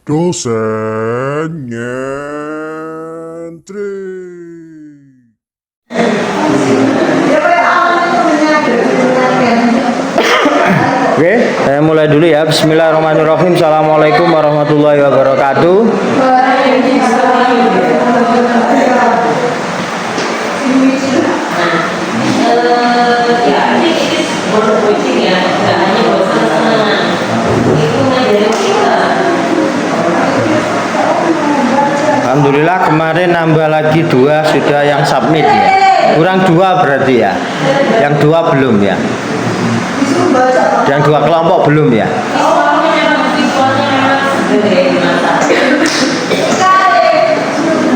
Dosen nyentri. Oke, saya mulai dulu ya. Bismillahirrahmanirrahim. Assalamualaikum warahmatullahi wabarakatuh. Alhamdulillah kemarin nambah lagi 2 sudah yang submit ya. Kurang 2 berarti ya. Yang 2 belum ya. Yang 2 kelompok belum ya.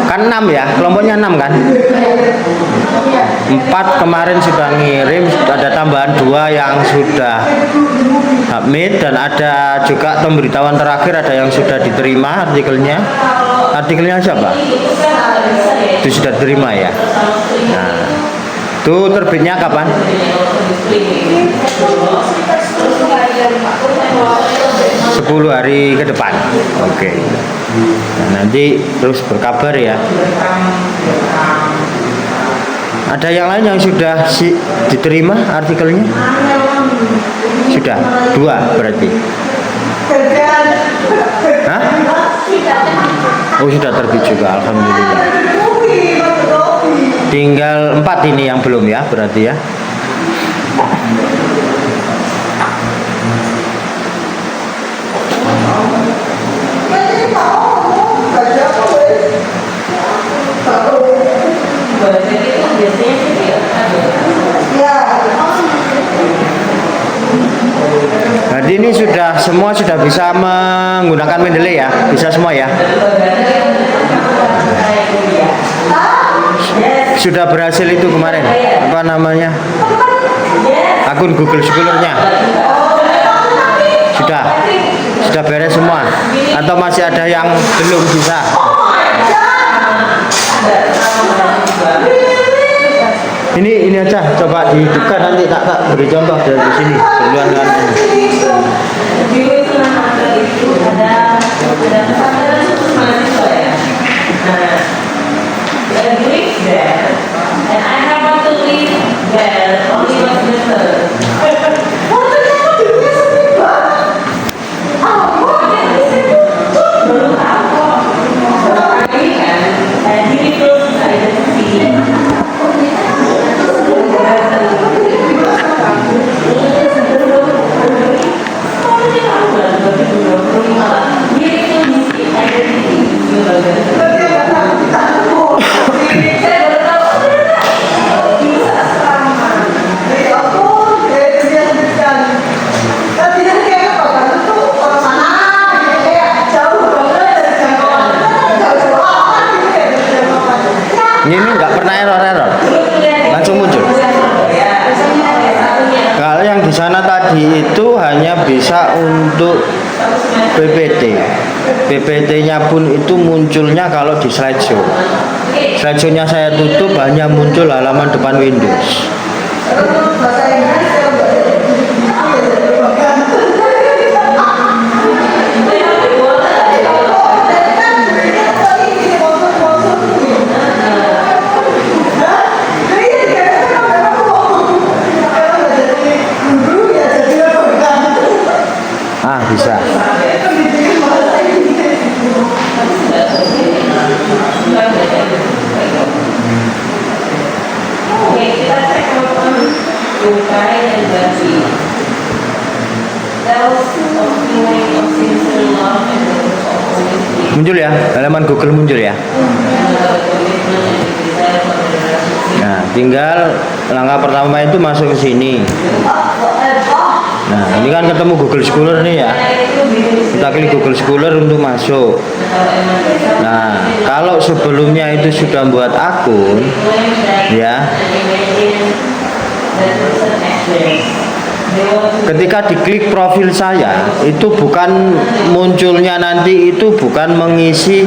Kan 6 ya, kelompoknya 6 kan. 4 kemarin sudah ngirim, ada tambahan 2 yang sudah submit, dan ada juga pemberitahuan terakhir ada yang sudah diterima artikelnya. Artikelnya siapa? Itu sudah diterima ya. Nah, itu terbitnya kapan? 10 hari ke depan. Oke. Nah, nanti terus berkabar ya. Ada yang lain yang sudah diterima artikelnya? Sudah 2 berarti. Hah? Oh, sudah terbit juga, alhamdulillah. Tinggal 4 ini yang belum ya, berarti ya. Jadi ini semua sudah bisa menggunakan Mendeley ya, bisa semua ya. Sudah berhasil itu kemarin, apa namanya, akun Google Scholar-nya sudah beres semua, atau masih ada yang belum bisa? Ini aja, coba dihidupkan, nanti tak beri contoh dari sini duluan kan. Ini nggak pernah error, langsung muncul. Kalau yang di sana tadi itu hanya bisa untuk PPT. PPT-nya pun itu munculnya kalau di slideshow. Slideshow-nya saya tutup, hanya muncul halaman depan Windows. Bisa. Muncul ya, halaman Google muncul ya. Nah, tinggal langkah pertama itu masuk ke sini. Nah, ini kan ketemu Google Scholar nih ya. Kita klik Google Scholar untuk masuk. Nah, kalau sebelumnya itu sudah buat akun ya, ketika diklik profil saya itu bukan munculnya, nanti itu bukan mengisi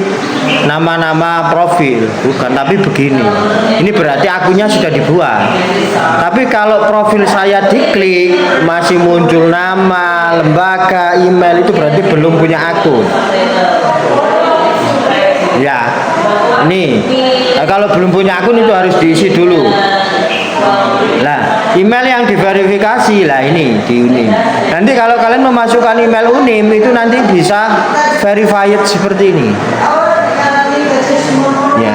nama-nama profil, bukan, tapi begini. Ini berarti akunnya sudah dibuat. Tapi kalau profil saya diklik masih muncul nama, lembaga, email, itu berarti belum punya akun. Ya, ini kalau belum punya akun itu harus diisi dulu. Nah, email yang diverifikasi lah ini di Unim. Nanti kalau kalian memasukkan email Unim itu nanti bisa verified seperti ini. Ya.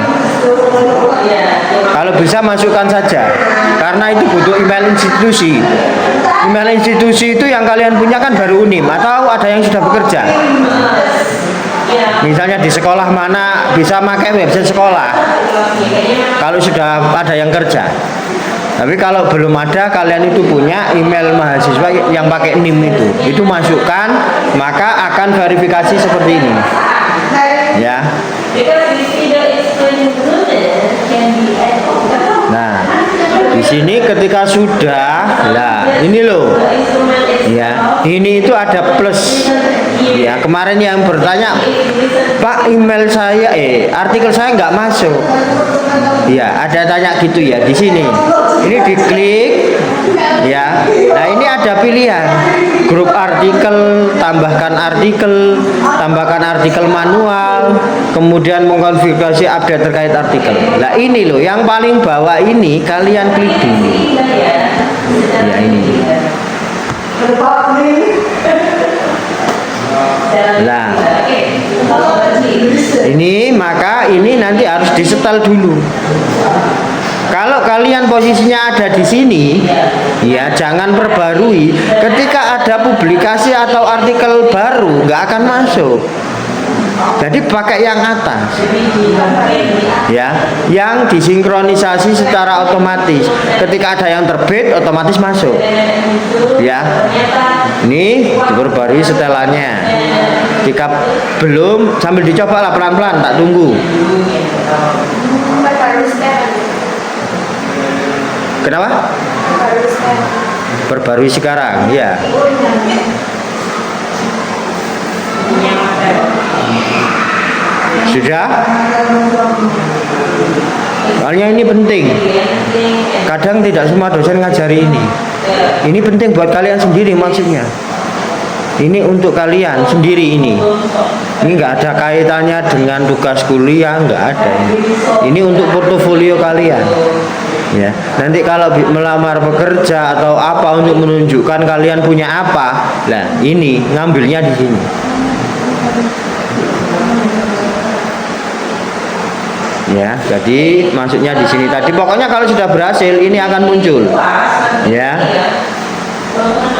Kalau bisa masukkan saja, karena itu butuh email institusi. Email institusi itu yang kalian punya kan baru Unim atau ada yang sudah bekerja. Misalnya di sekolah mana bisa pakai website sekolah. Kalau sudah ada yang kerja. Tapi kalau belum ada, kalian itu punya email mahasiswa yang pakai NIM itu masukkan, maka akan verifikasi seperti ini. Ya. Nah, di sini ketika sudah, lah ini loh, ya, ini itu ada plus. Ya, kemarin yang bertanya, Pak, email saya, artikel saya nggak masuk. Ya, ada tanya gitu ya di sini. Ini diklik, ya. Nah, ini ada pilihan grup artikel, tambahkan artikel manual, kemudian mengkonfigurasi update terkait artikel. Nah, ini loh, yang paling bawah ini kalian klik dulu. Ya, ini. Nah, ini maka ini nanti harus disetel dulu. Kalau kalian posisinya ada di sini, ya jangan perbarui. Ketika ada publikasi atau artikel baru, nggak akan masuk. Jadi pakai yang atas, ya, yang disinkronisasi secara otomatis. Ketika ada yang terbit, otomatis masuk. Ya, ini diperbarui setelannya. Jika belum, sambil dicoba lah pelan-pelan, tak tunggu. Kenapa? Perbarui sekarang, ya. Sudah? Soalnya ini penting. Kadang tidak semua dosen ngajari ini. Ini penting buat kalian sendiri maksudnya. Ini untuk kalian sendiri ini. Ini nggak ada kaitannya dengan tugas kuliah, nggak ada. Ini untuk portofolio kalian. Ya, nanti kalau melamar pekerja atau apa untuk menunjukkan kalian punya apa, nah ini ngambilnya di sini. Ya, jadi maksudnya di sini tadi. Pokoknya kalau sudah berhasil, ini akan muncul. Ya,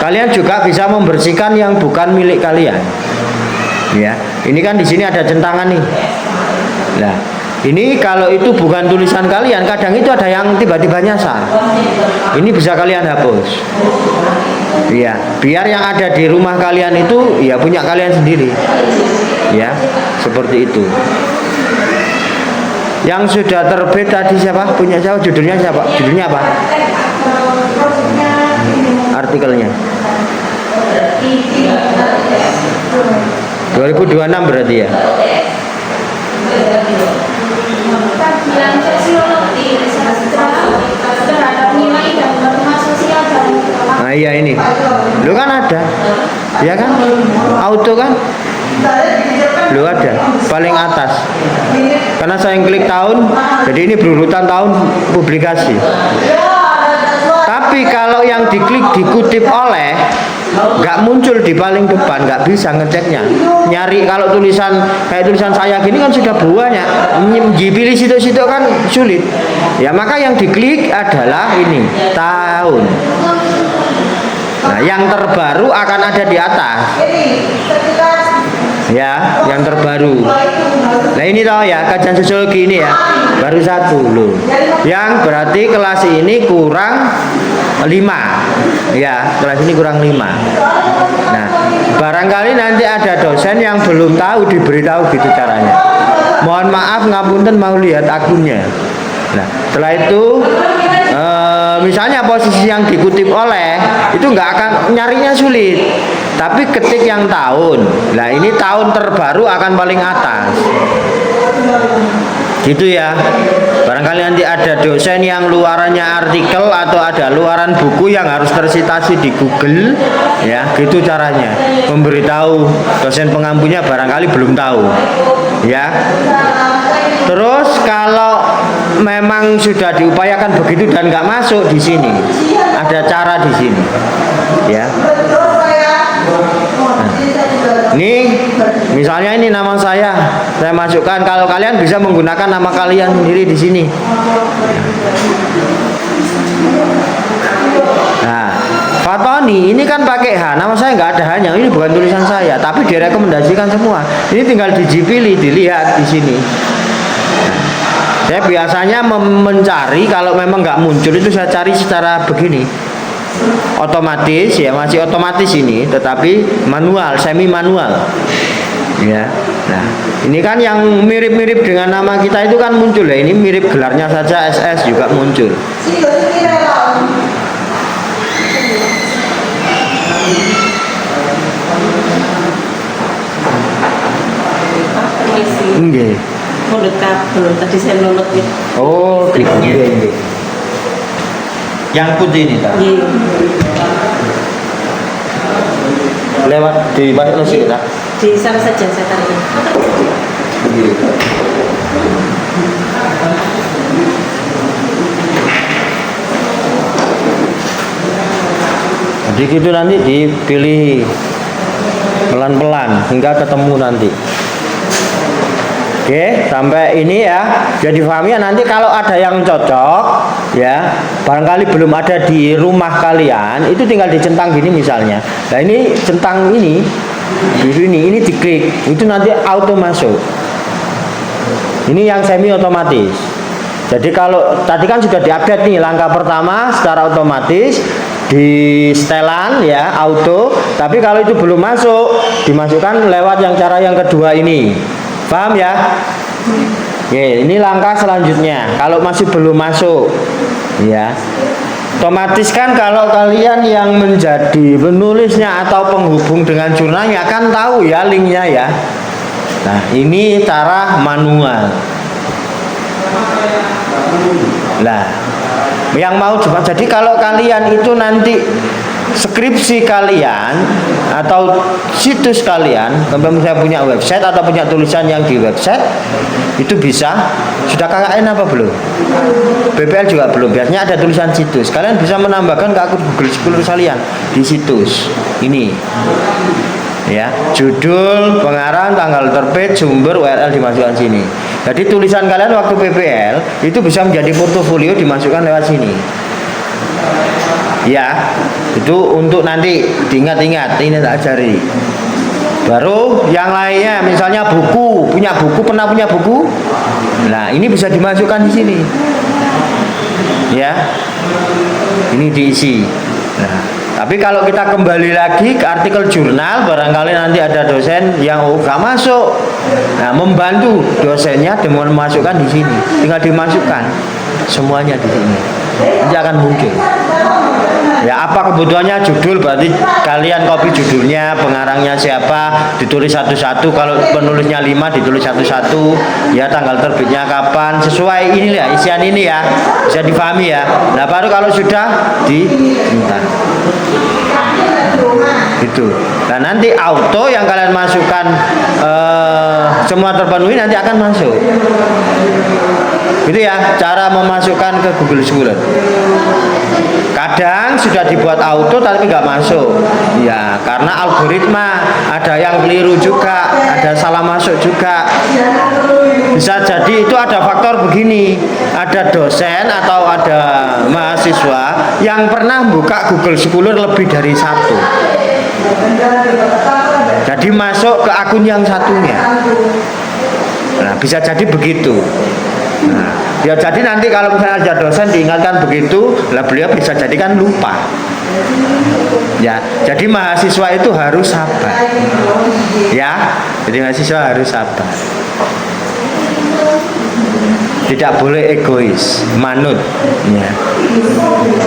kalian juga bisa membersihkan yang bukan milik kalian. Ya, ini kan di sini ada centangan nih. Nah, ini kalau itu bukan tulisan kalian, kadang itu ada yang tiba-tiba nyasar. Ini bisa kalian hapus. Iya, biar yang ada di rumah kalian itu ya punya kalian sendiri. Ya, seperti itu. Yang sudah terbit tadi siapa? Punya siapa? Judulnya siapa? Judulnya apa? Artikelnya 2026 berarti ya. Nah iya ini, lu kan ada, ya kan? Auto kan? Lu ada, paling atas. Karena saya klik tahun, jadi ini berurutan tahun publikasi. Tapi kalau yang diklik dikutip oleh, nggak muncul di paling depan, nggak bisa ngeceknya. Nyari kalau tulisan kayak tulisan saya gini kan sudah banyak, pilih situ-situ kan sulit. Ya maka yang diklik adalah ini tahun. Nah yang terbaru akan ada di atas. Ya, yang terbaru. Nah ini toh ya kajian sosiologi ini ya baru satu loh. Yang berarti kelas ini kurang 5. Ya, kelas ini kurang 5. Nah, barangkali nanti ada dosen yang belum tahu diberitahu gitu caranya. Mohon maaf ngapunten mau lihat akunnya. Nah, setelah itu misalnya posisi yang dikutip oleh itu nggak akan nyarinya sulit. Tapi ketik yang tahun, nah ini tahun terbaru akan paling atas. Gitu ya. Barangkali nanti ada dosen yang luarannya artikel atau ada luaran buku yang harus tersitasi di Google, ya, gitu caranya. Memberitahu dosen pengampunya barangkali belum tahu, ya. Terus kalau memang sudah diupayakan begitu dan nggak masuk di sini, ada cara di sini, ya. Nah, ini misalnya ini nama saya masukkan. Kalau kalian bisa menggunakan nama kalian sendiri di sini. Nah, Fatoni ini kan pakai H, nama saya nggak ada hanya, ini bukan tulisan saya, tapi direkomendasikan semua. Ini tinggal dijipili, dilihat di sini. Saya biasanya mencari kalau memang nggak muncul itu saya cari secara begini, otomatis ya, masih otomatis ini, tetapi manual, semi manual, ya. Nah, ini kan yang mirip-mirip dengan nama kita itu kan muncul ya, ini mirip gelarnya saja SS juga muncul. Nggih. Mulut kabel tadi saya nunut ya. Oh, nggih. Yang putih ini tak? Iya. Lewat di balik nasi tak? Di sana saja saya tarik. Jadi gitu nanti dipilih pelan-pelan hingga ketemu nanti. Oke, sampai ini ya. Jadi pahami ya, nanti kalau ada yang cocok ya, barangkali belum ada di rumah kalian, itu tinggal dicentang gini misalnya. Nah, ini centang ini di sini, ini diklik, itu nanti auto masuk. Ini yang semi otomatis. Jadi kalau tadi kan sudah diupdate nih, langkah pertama secara otomatis di setelan ya, auto. Tapi kalau itu belum masuk, dimasukkan lewat yang cara yang kedua ini. Paham ya? Oke, ini langkah selanjutnya. Kalau masih belum masuk, ya, otomatis kan kalau kalian yang menjadi penulisnya atau penghubung dengan jurnalnya kan tahu ya linknya ya. Nah, ini cara manual. Lah, yang mau coba. Jadi kalau kalian itu nanti skripsi kalian atau situs kalian, kalau saya punya website atau punya tulisan yang di website, itu bisa. Sudah KKN apa belum? BPL juga belum. Biasanya ada tulisan situs. Kalian bisa menambahkan ke akun Google Scholar kalian di situs ini. Ya, judul, pengarang, tanggal terbit, sumber, URL dimasukkan sini. Jadi tulisan kalian waktu PPL itu bisa menjadi portofolio, dimasukkan lewat sini. Ya, itu untuk nanti diingat-ingat, ini tak ajari. Baru yang lainnya, misalnya buku, pernah punya buku? Nah, ini bisa dimasukkan di sini. Ya, ini diisi. Nah, tapi kalau kita kembali lagi ke artikel jurnal, barangkali nanti ada dosen yang gak masuk. Nah, membantu dosennya dengan memasukkan di sini. Tinggal dimasukkan semuanya di sini. Nanti akan muncul. Ya, apa kebutuhannya? Judul, berarti kalian copy judulnya, pengarangnya siapa, ditulis satu-satu. Kalau penulisnya 5 ditulis satu-satu. Ya, tanggal terbitnya kapan, sesuai ini ya, isian ini ya, bisa dipahami ya. Nah, baru kalau sudah diminta. Itu. Nah, nanti auto yang kalian masukkan semua terpenuhi nanti akan masuk. Itu ya cara memasukkan ke Google Scholar. Kadang sudah dibuat auto tapi nggak masuk. Ya, karena algoritma ada yang keliru juga, ada salah masuk juga. Bisa jadi itu ada faktor begini. Ada dosen atau ada mahasiswa yang pernah buka Google Scholar lebih dari satu. Jadi masuk ke akun yang satunya. Nah, bisa jadi begitu. Nah, ya jadi nanti kalau misalnya ada dosen diingatkan begitu, lah beliau bisa jadikan lupa. Ya, jadi mahasiswa itu harus sabar. Ya, jadi mahasiswa harus sabar. Tidak boleh egois, manut. Ya.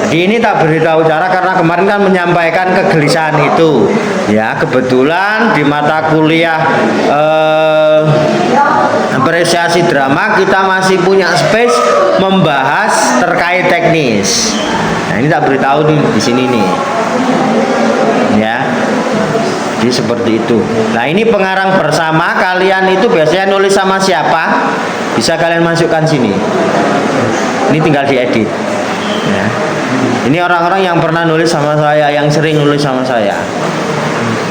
Jadi ini tak beritahu cara karena kemarin kan menyampaikan kegelisahan itu. Ya, kebetulan di mata kuliah apresiasi drama kita masih punya space membahas terkait teknis. Nah, ini tak beritahu di sini nih. Ya. Jadi seperti itu. Nah, ini pengarang bersama, kalian itu biasanya nulis sama siapa? bisa kalian masukkan sini. Ini tinggal diedit. Ya. Ini orang-orang yang pernah nulis sama saya, yang sering nulis sama saya.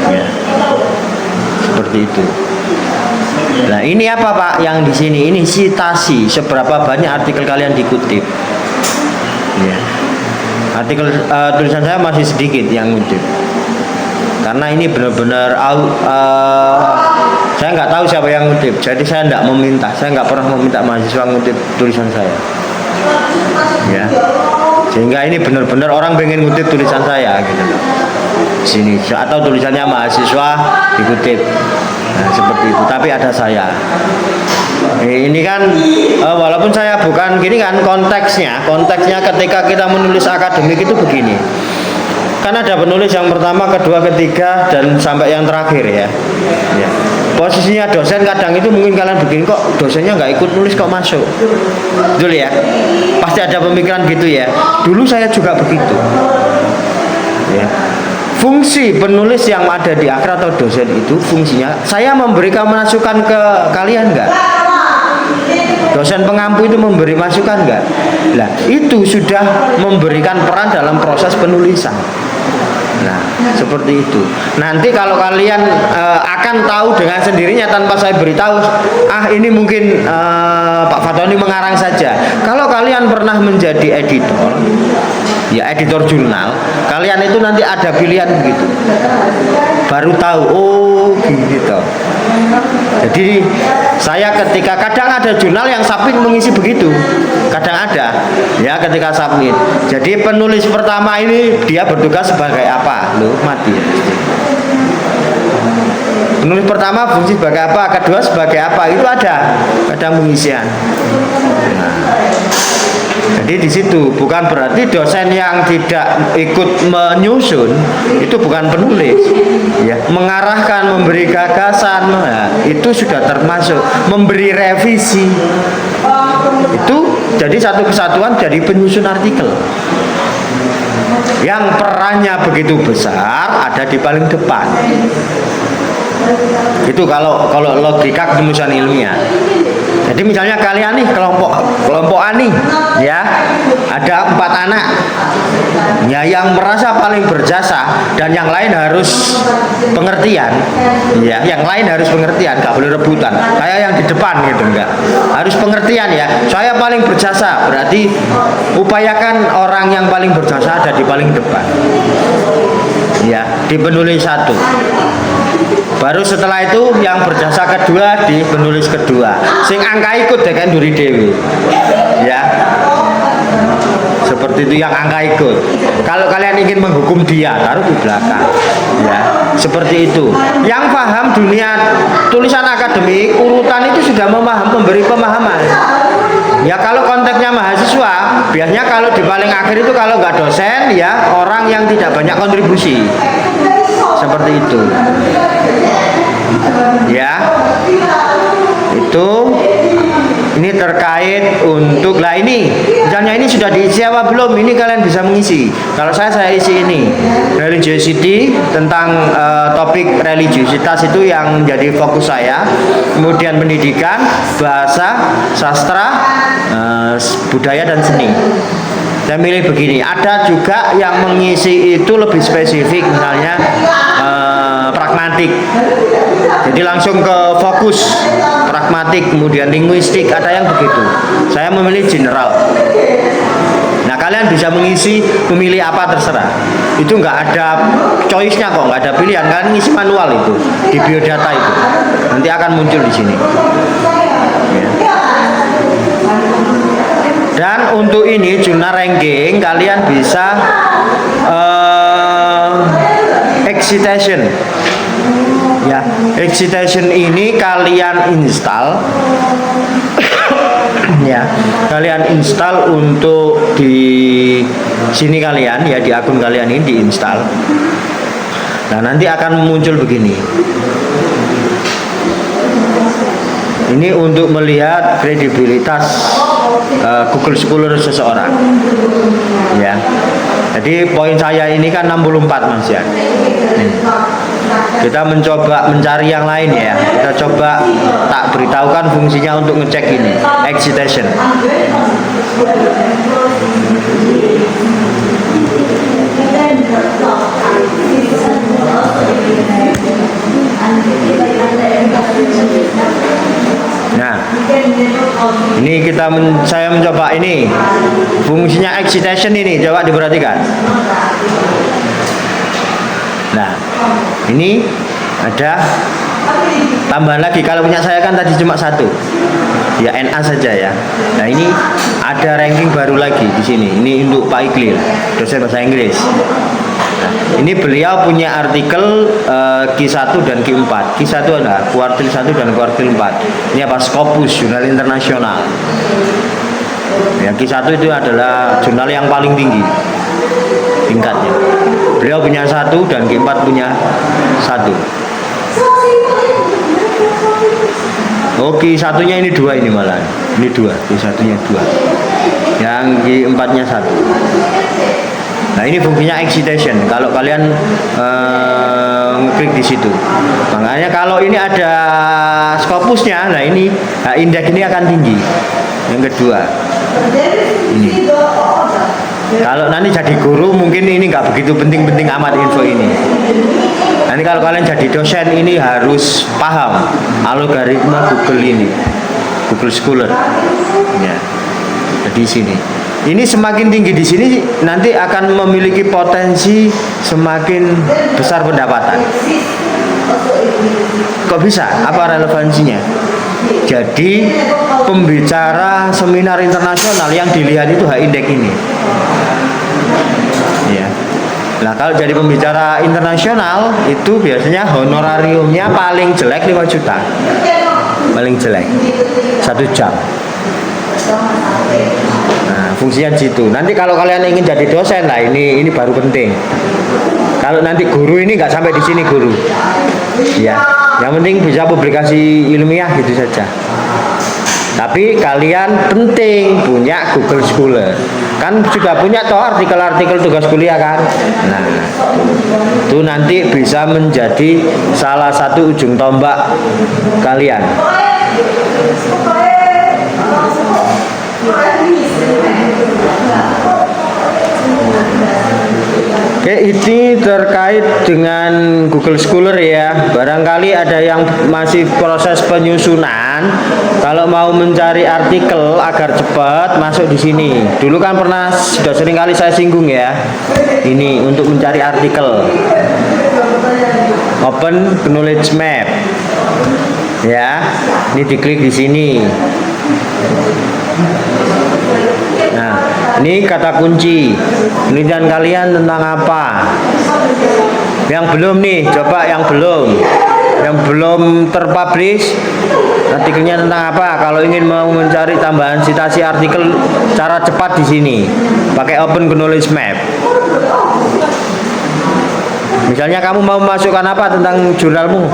Ya. Seperti itu. Nah, ini apa Pak yang di sini? Ini sitasi, seberapa banyak artikel kalian dikutip. Ya. Artikel tulisan saya masih sedikit yang ngutip. Karena ini benar-benar saya nggak tahu siapa yang ngutip, jadi saya nggak meminta, saya nggak pernah meminta mahasiswa ngutip tulisan saya. Ya. Sehingga ini benar-benar orang pengen ngutip tulisan saya gitu loh. Sini atau tulisannya mahasiswa dikutip. Nah, seperti itu, tapi ada saya. Ini kan walaupun saya bukan gini kan, konteksnya ketika kita menulis akademik itu begini. Kan ada penulis yang pertama, kedua, ketiga, dan sampai yang terakhir ya. Ya. Posisinya dosen kadang itu mungkin kalian begini, kok dosennya nggak ikut nulis kok masuk. Betul ya? Pasti ada pemikiran gitu ya. Dulu saya juga begitu. Ya. Fungsi penulis yang ada di akhir atau dosen itu fungsinya saya memberikan masukan ke kalian nggak? Dosen pengampu itu memberi masukan nggak? Nah, itu sudah memberikan peran dalam proses penulisan. Nah, seperti itu. Nanti kalau kalian akan tahu dengan sendirinya tanpa saya beritahu, ini mungkin Pak Fatoni mengarang saja. Kalau kalian pernah menjadi editor, ya editor jurnal, kalian itu nanti ada pilihan begitu. Baru tahu, oh gitu. Jadi saya ketika kadang ada jurnal yang submit mengisi begitu, kadang ada, ya ketika submit. Jadi penulis pertama ini dia bertugas sebagai apa? Loh, mati. Penulis pertama fungsi sebagai apa? Kedua sebagai apa? Itu ada kadang pengisian. Nah, jadi di situ bukan berarti dosen yang tidak ikut menyusun itu bukan penulis, ya. Mengarahkan, memberi gagasan, nah, itu sudah termasuk memberi revisi. Itu jadi satu kesatuan, jadi penyusun artikel. Yang perannya begitu besar ada di paling depan. Itu kalau logika penulisan ilmiah. Jadi misalnya kalian nih kelompokan nih, ya ada 4 anak, ya yang merasa paling berjasa dan yang lain harus pengertian, ya yang lain harus pengertian, nggak boleh rebutan. Kayak yang di depan gitu enggak, harus pengertian ya. Saya paling berjasa, berarti upayakan orang yang paling berjasa ada di paling depan, ya di penulis 1. Baru setelah itu yang berjasa kedua di penulis kedua. Sing angka ikut deh kan duri dewi. Ya. Seperti itu yang angka ikut. Kalau kalian ingin menghukum dia, taruh di belakang. Ya, seperti itu. Yang paham dunia tulisan akademik, urutan itu sudah memberi pemahaman. Ya kalau konteksnya mahasiswa, biasanya kalau di paling akhir itu kalau nggak dosen, ya orang yang tidak banyak kontribusi. Seperti itu. Ya. Itu ini terkait untuk ini misalnya ini sudah diisi apa belum, ini kalian bisa mengisi. Kalau saya isi ini religiosity, tentang topik religiositas itu yang jadi fokus saya, kemudian pendidikan, bahasa, sastra, budaya dan seni. Saya milih begini. Ada juga yang mengisi itu lebih spesifik, misalnya pragmatik. Jadi langsung ke fokus pragmatik, kemudian linguistik, ada yang begitu. Saya memilih general. Nah kalian bisa memilih apa terserah. Itu nggak ada choice-nya kok, nggak ada pilihan. Kalian ngisi manual itu di biodata itu. Nanti akan muncul di sini. Ya. Dan untuk ini jurnal ranking kalian bisa excitation. Ya, excitation ini kalian install. Ya, kalian install untuk di sini kalian ya, di akun kalian ini diinstal. Nah, nanti akan muncul begini. Ini untuk melihat kredibilitas Google Scholar seseorang. Ya. Jadi poin saya ini kan 64 Mas ya. Kita mencoba mencari yang lain ya. Kita coba tak beritahukan fungsinya untuk ngecek ini, excitation. Nah, ini saya mencoba ini fungsinya excitation ini, coba diperhatikan. Nah, ini ada tambahan lagi. Kalau punya saya kan tadi cuma satu, ya NA saja ya. Nah, ini ada ranking baru lagi di sini. Ini untuk Pak Iqlil, dosen bahasa Inggris. Ini beliau punya artikel Q1 dan Q4. Q1 ada kuartil 1 dan kuartil 4. Ini apa? Scopus, jurnal internasional. Ya, Q1 itu adalah jurnal yang paling tinggi tingkatnya. Beliau punya 1 dan Q4 punya 1. Oh, Q1-nya ini 2 ini malah. Ini 2, Q1-nya 2. Yang Q4-nya 1. Nah, ini fungsinya excitation. Kalau kalian ngeklik di situ, makanya kalau ini ada Scopusnya, nah ini indeks ini akan tinggi. Yang kedua, ini. Kalau nanti jadi guru mungkin ini nggak begitu penting-penting amat info ini. Nanti kalau kalian jadi dosen ini harus paham algoritma Google ini, Google Scholar. Ya, di sini. Ini semakin tinggi di sini nanti akan memiliki potensi semakin besar pendapatan. Kok bisa? Apa relevansinya? Jadi pembicara seminar internasional yang dilihat itu H-index ini. Ya. Nah, kalau jadi pembicara internasional itu biasanya honorariumnya paling jelek 5 juta. Paling jelek 1 jam. Nah, fungsinya situ. Nanti kalau kalian ingin jadi dosen, lah ini baru penting. Kalau nanti guru ini nggak sampai di sini guru. Ya, yang penting bisa publikasi ilmiah gitu saja. Tapi kalian penting punya Google Scholar. Kan juga punya toh artikel-artikel tugas kuliah kan. Nah, itu nanti bisa menjadi salah satu ujung tombak kalian. Oke, ini terkait dengan Google Scholar ya. Barangkali ada yang masih proses penyusunan. Kalau mau mencari artikel agar cepat masuk di sini. Dulu kan sudah sering kali saya singgung ya. Ini untuk mencari artikel. Open Knowledge Map. Ya, ini diklik di sini. Nah, ini kata kunci. Penelitian kalian tentang apa? Yang belum nih, coba yang belum terpublish artikelnya tentang apa? Kalau ingin mau mencari tambahan citasi artikel cara cepat di sini, pakai Open Knowledge Map. Misalnya kamu mau masukkan apa tentang jurnalmu?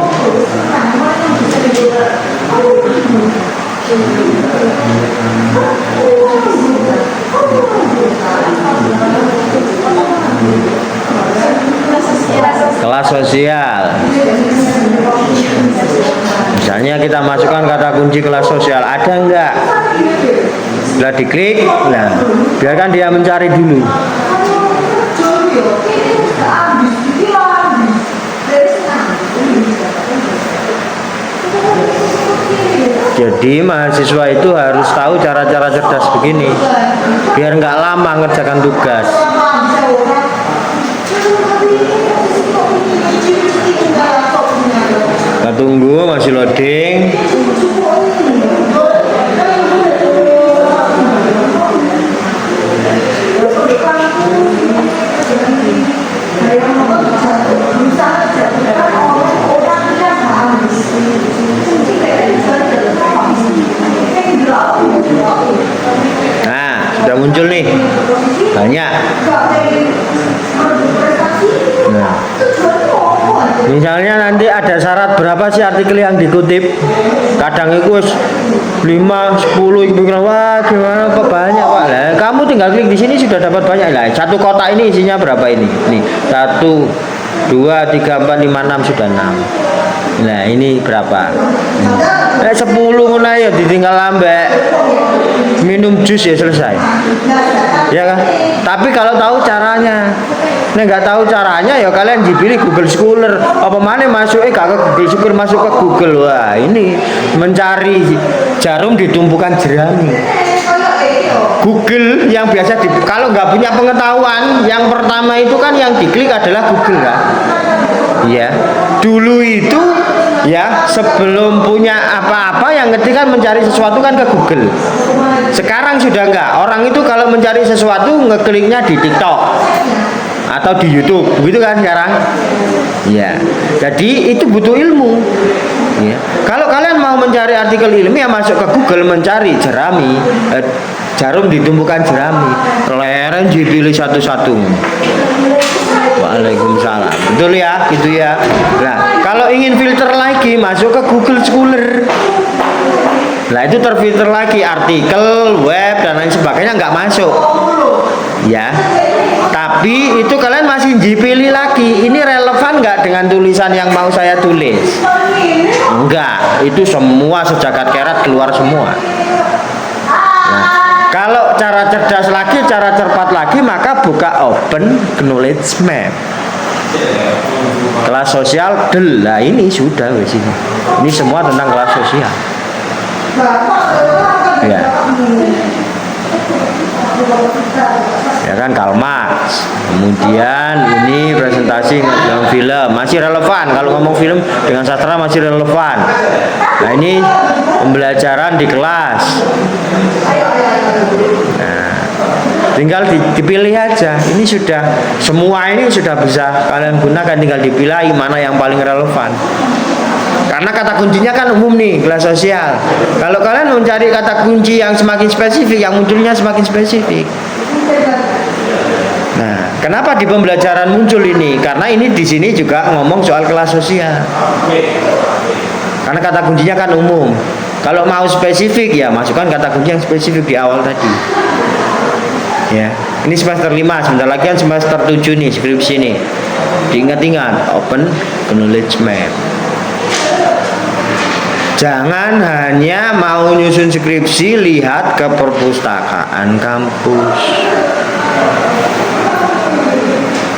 Kelas sosial. Misalnya kita masukkan kata kunci kelas sosial, ada enggak? Setelah diklik, nah biarkan dia mencari dulu. Jadi mahasiswa itu harus tahu cara-cara cerdas begini, biar nggak lama ngerjakan tugas. Kita tunggu, masih loading. Nah, sudah muncul nih banyak. Nah, ini Misalnya nanti ada syarat berapa sih artikel yang dikutip. Kadang itu 5, 10 itu wah gimana kok banyak Pak. Lah, kamu tinggal klik di sini sudah dapat banyak lah. Satu kotak ini isinya berapa ini? Nih, 1 2 3 4 5 6 sudah 6. Nah, ini berapa? 10 ngono ya ditinggal ambek minum jus ya selesai. Ya kan? Tapi kalau tahu caranya. Nek nggak tahu caranya ya kalian dipilih Google Scholar. Apa mana masuk gak ke Google Scholar, masuk ke Google. Wah, ini mencari jarum di tumpukan jerami. Google yang biasa kalau nggak punya pengetahuan, yang pertama itu kan yang diklik adalah Google kan. Iya. Dulu itu ya sebelum punya apa-apa yang ketika mencari sesuatu kan ke Google. Sekarang sudah enggak. Orang itu kalau mencari sesuatu ngekliknya di TikTok atau di YouTube, begitu kan sekarang? Ya. Jadi itu butuh ilmu. Ya. Kalau kalian mau mencari artikel ilmiah masuk ke Google mencari jerami, jarum di tumpukan jerami, leren dipilih satu-satu. Waalaikumsalam. Betul ya, gitu ya. Nah, kalau ingin filter lagi masuk ke Google Scholar. Nah, itu terfilter lagi artikel, web dan lain sebagainya nggak masuk. Ya. Tapi itu kalian masih dipilih lagi. Ini relevan nggak dengan tulisan yang mau saya tulis? Enggak. Itu semua sejagat kerat keluar semua. Kalau cara cerdas lagi, cara cepat lagi, maka buka Open Knowledge Map. Kelas sosial del. Nah, ini sudah wes ini. Ini semua tentang kelas sosial. Ya. Ya kan Karl Marx. Kemudian ini presentasi dalam film masih relevan. Kalau ngomong film dengan sastra masih relevan. Nah, ini pembelajaran di kelas. Nah, tinggal dipilih aja. Ini sudah semua ini sudah bisa kalian gunakan, tinggal dipilih mana yang paling relevan. Karena kata kuncinya kan umum nih, kelas sosial. Kalau kalian mencari kata kunci yang semakin spesifik, yang munculnya semakin spesifik. Nah, kenapa di pembelajaran muncul ini? Karena ini di sini juga ngomong soal kelas sosial. Karena kata kuncinya kan umum. Kalau mau spesifik ya masukkan kata kunci yang spesifik di awal tadi. Ya, ini semester 5, sebentar lagi kan semester 7 nih, skripsi nih. Diingat-ingat, Open Knowledge Map. Jangan hanya mau nyusun skripsi lihat ke perpustakaan kampus.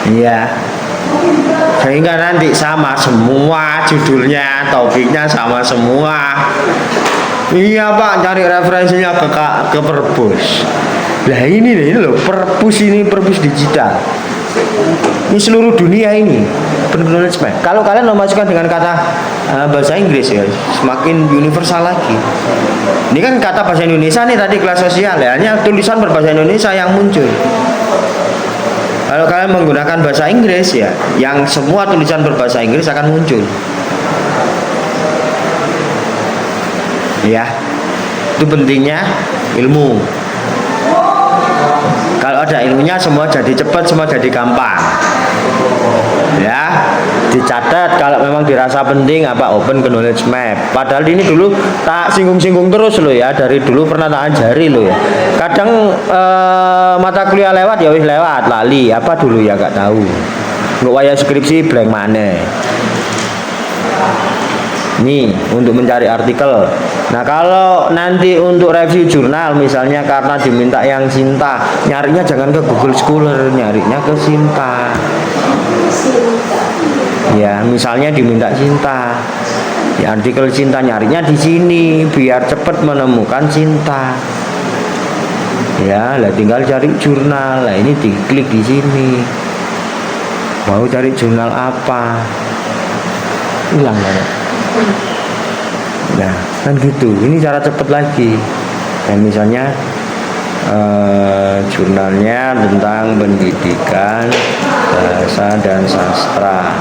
Iya. Sehingga nanti sama semua judulnya, topiknya sama semua. Iya Pak, cari referensinya ke perpus. Lah ini loh, perpus digital. Ini seluruh dunia ini knowledge map. Kalau kalian memasukkan dengan kata bahasa Inggris ya, semakin universal lagi. Ini kan kata bahasa Indonesia nih tadi kelas sosial ya, hanya tulisan berbahasa Indonesia yang muncul. Kalau kalian menggunakan bahasa Inggris ya, yang semua tulisan berbahasa Inggris akan muncul. Ya, itu pentingnya ilmu. Kalau ada ilmunya semua jadi cepat, semua jadi gampang. Ya, dicatat kalau memang dirasa penting apa Open Knowledge Map. Padahal ini dulu tak singgung-singgung terus loh ya, dari dulu pernah tak ajari loh ya. Kadang mata kuliah lewat ya wis lewat, lali apa dulu ya gak tahu. Nggak waya skripsi blank mana. Nih untuk mencari artikel. Nah kalau nanti untuk review jurnal misalnya karena diminta yang Sinta, nyarinya jangan ke Google Scholar, nyarinya ke Sinta. Ya misalnya diminta Sinta, ya artikel Sinta nyarinya di sini biar cepat menemukan Sinta. Ya lah tinggal cari jurnal, lah ini diklik di sini. Mau cari jurnal apa? Hilang banget. Nah kan gitu, ini cara cepet lagi. Dan misalnya jurnalnya tentang pendidikan bahasa dan sastra.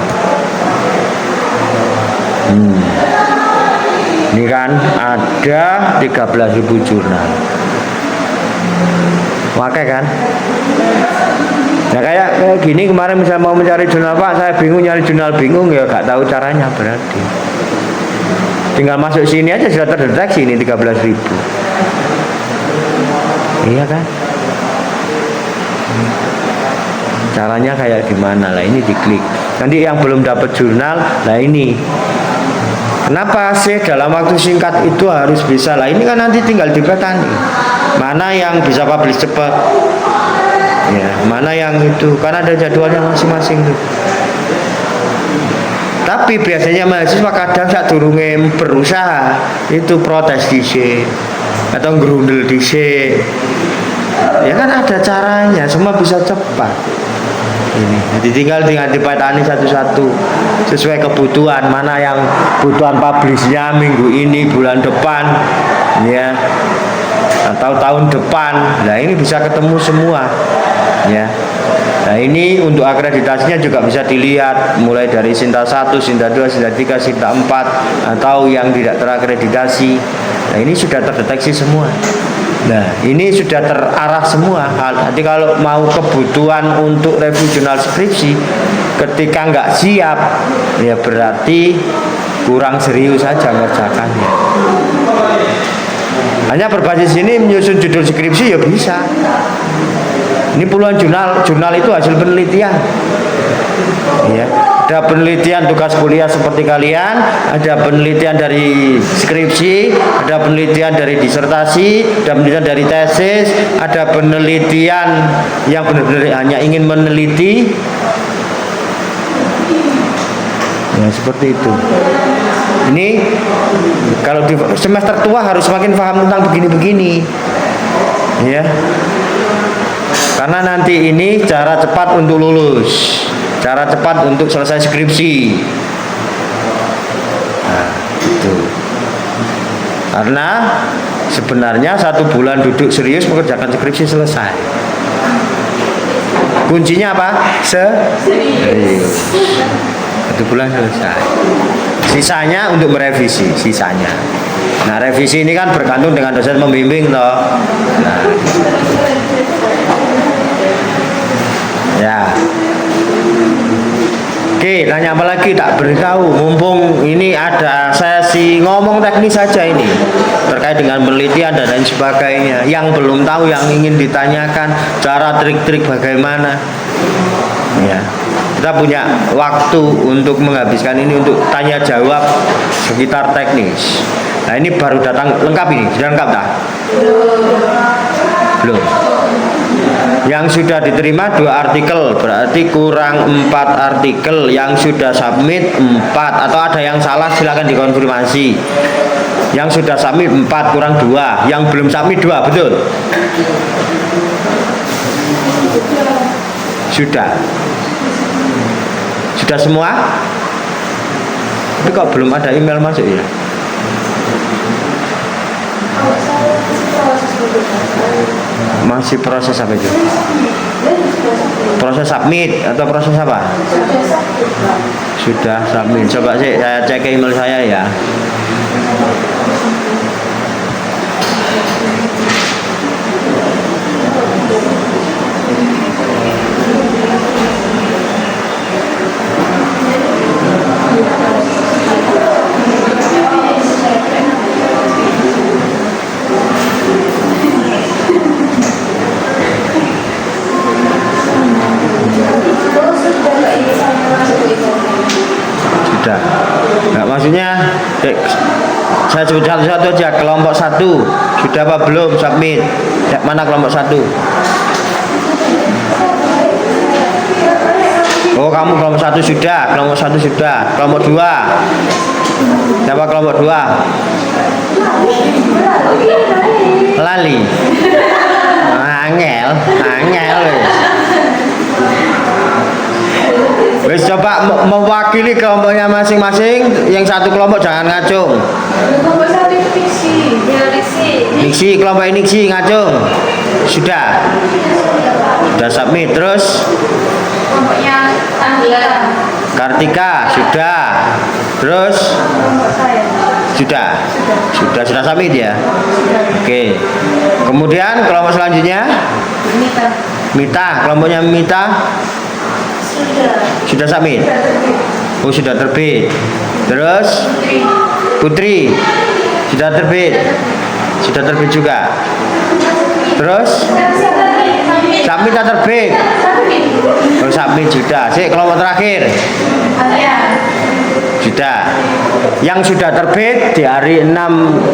Ini kan ada 13.000 jurnal. Pakai kan? Nah kayak gini kemarin misalnya mau mencari jurnal Pak, saya bingung nyari jurnal bingung ya gak tahu caranya berarti. Tinggal masuk sini aja sudah terdeteksi ini 13.000. Iya kan? Caranya kayak gimana lah, ini diklik. Nanti yang belum dapat jurnal, nah ini. Kenapa sih dalam waktu singkat itu harus bisa lah? Ini kan nanti tinggal dipetani. Mana yang bisa publish cepat? Ya, mana yang itu? Karena ada jadwalnya masing-masing tuh. Tapi biasanya mahasiswa kadang saat durunge berusaha itu protes dhisik atau ngerundel dhisik. Ya kan ada caranya, semua bisa cepat. Ini jadi tinggal dipetani satu-satu sesuai kebutuhan, mana yang kebutuhan publishnya minggu ini, bulan depan, ya, atau tahun depan. Nah ini bisa ketemu semua, ya. Nah ini untuk akreditasinya juga bisa dilihat mulai dari Sinta 1, Sinta 2, Sinta 3, Sinta 4 atau yang tidak terakreditasi. Nah ini sudah terdeteksi semua. Nah ini sudah terarah semua. Nanti kalau mau kebutuhan untuk review jurnal skripsi ketika nggak siap, ya berarti kurang serius saja ngerjakannya. Hanya berbasis ini menyusun judul skripsi ya bisa. Ini puluhan jurnal itu hasil penelitian. Ya, ada penelitian tugas kuliah seperti kalian, ada penelitian dari skripsi, ada penelitian dari disertasi, ada penelitian dari tesis, ada penelitian yang benar-benar hanya ingin meneliti. Ya, seperti itu. Ini kalau di semester tua harus semakin paham tentang begini-begini. Ya. Karena nanti ini cara cepat untuk lulus, cara cepat untuk selesai skripsi. Nah, itu. Karena sebenarnya 1 bulan duduk serius mengerjakan skripsi selesai. Kuncinya apa? Serius. 1 bulan selesai. Sisanya untuk merevisi, sisanya. Nah, revisi ini kan bergantung dengan dosen pembimbing toh. Nah. Ya. Oke, tanya apa lagi tak beritahu. Mumpung ini ada sesi ngomong teknis saja ini terkait dengan penelitian dan lain sebagainya. Yang belum tahu, yang ingin ditanyakan, cara trik-trik bagaimana. Ya. Kita punya waktu untuk menghabiskan ini untuk tanya jawab sekitar teknis. Nah, ini baru datang lengkap ini. Sudah lengkap tak? Belum. Yang sudah diterima 2 artikel, berarti kurang 4 artikel. Yang sudah submit 4, atau ada yang salah silakan dikonfirmasi. Yang sudah submit 4 kurang 2, yang belum submit 2, betul? Sudah. Sudah semua? Tapi kok belum ada email masuk ya? Masih proses apa itu? Proses submit atau proses apa? Sudah submit. Coba sih saya cek email saya ya. Sudah. Nah, maksudnya saya sebut satu-satu aja. Kelompok 1 sudah apa belum submit? Mana kelompok 1? Oh, kamu kelompok 1 sudah. Kelompok 1 sudah. Kelompok 2. Siapa kelompok 2? Lali. Angel wes coba mewakili kelompoknya masing-masing. Yang satu kelompok jangan ngacung. Kelompok 1 itu Niksi. Kelompok ini Niksi ngacung. Sudah submit. Terus Kelompoknya Angela. Kartika sudah. Terus sudah submit ya. Oke. Kemudian kelompok selanjutnya Nita. Mita, kelompoknya Mita sudah submit. Oh, sudah terbit. Terus Putri sudah terbit. Sudah terbit juga. Terus submit atau terbit? Oh, submit sudah. Sik, kelompok terakhir. Sudah. Yang sudah terbit di hari 6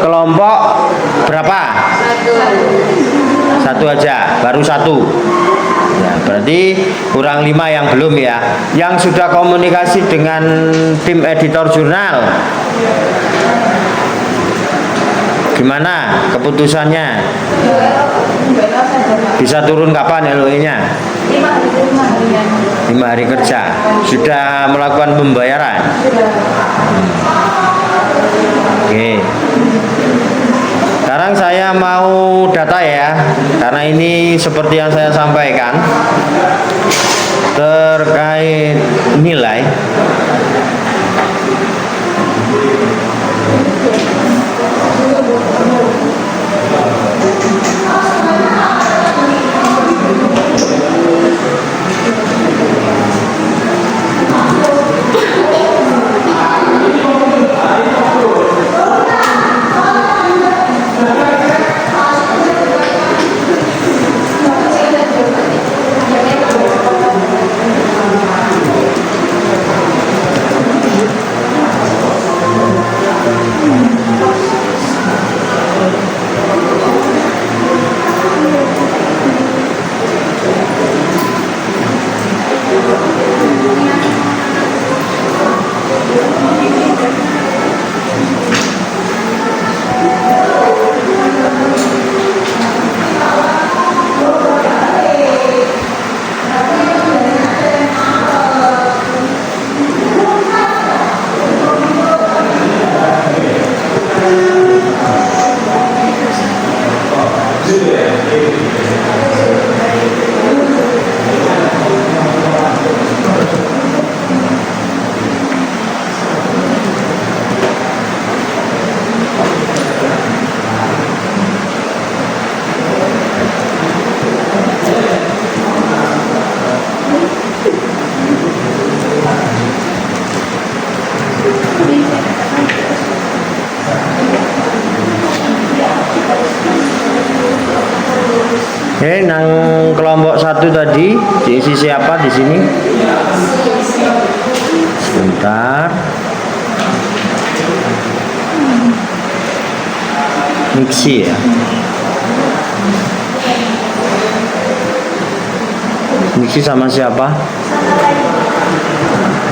kelompok berapa? Satu aja, baru satu. Ya, berarti kurang 5 yang belum ya. Yang sudah komunikasi dengan tim editor jurnal, gimana keputusannya? Bisa turun kapan LOE-nya? 5 hari kerja. Sudah melakukan pembayaran? Oke. Sekarang saya mau data ya, karena ini seperti yang saya sampaikan terkait nilai. Oke, nang kelompok 1 tadi diisi siapa di sini? Sebentar. Mixi ya. Mixi sama siapa?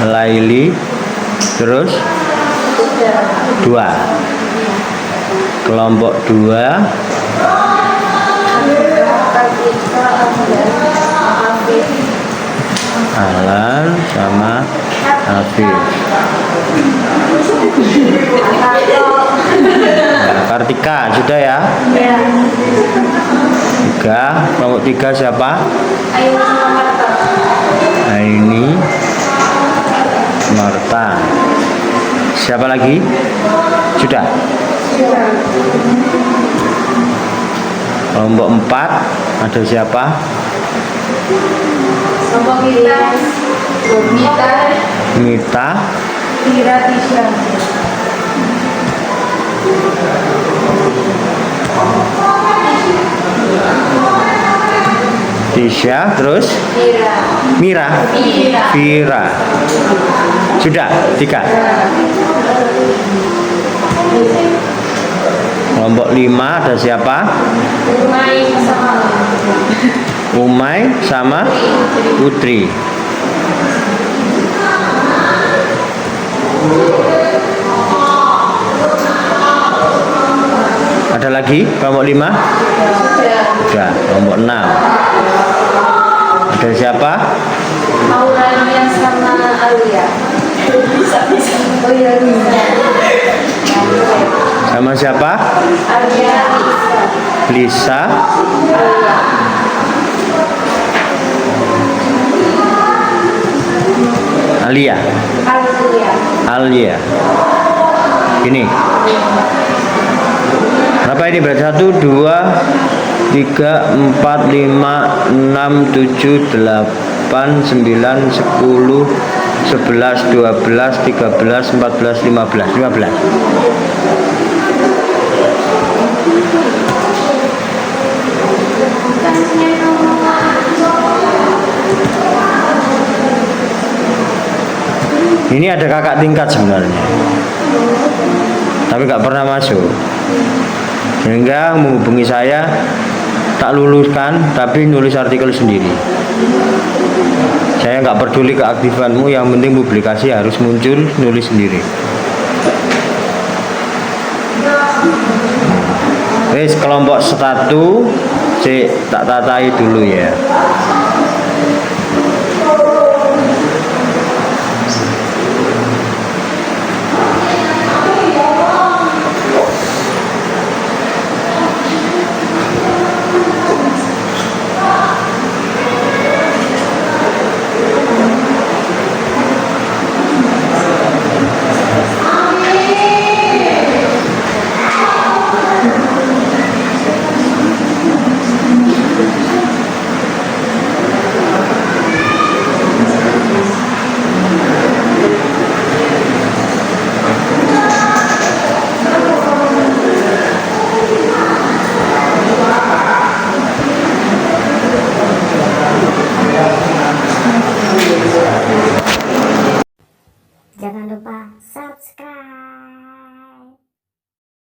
Laili. Terus 2. Kelompok 2 Alan sama Afif. Kartika sudah ya? 3. Kelompok 3 siapa? Aini, Marta. Siapa lagi? Sudah. Kelompok 4 ada siapa? Mita, Tisha, terus Mira, Vira. Sudah 3. Kelompok 5 ada siapa? Umay sama Putri. Ada lagi kelompok 5? Sudah. Kelompok 6 ada siapa? Maulania sama Alia. Oh iya, Sama siapa? Alia, Lisa, Alia, Alia. Ini. Apa ini berat? 1, 2, 3, 4, 5, 6, 7, 8, 9, 10, 11, 12, 13, 14, 15. 15. Ini ada kakak tingkat sebenarnya, tapi nggak pernah masuk. Sehingga menghubungi saya, tak luluskan, tapi nulis artikel sendiri. Saya nggak peduli keaktifanmu, yang penting publikasi harus muncul, nulis sendiri. Wes kelompok 1, tak tatai dulu ya. Jangan lupa subscribe.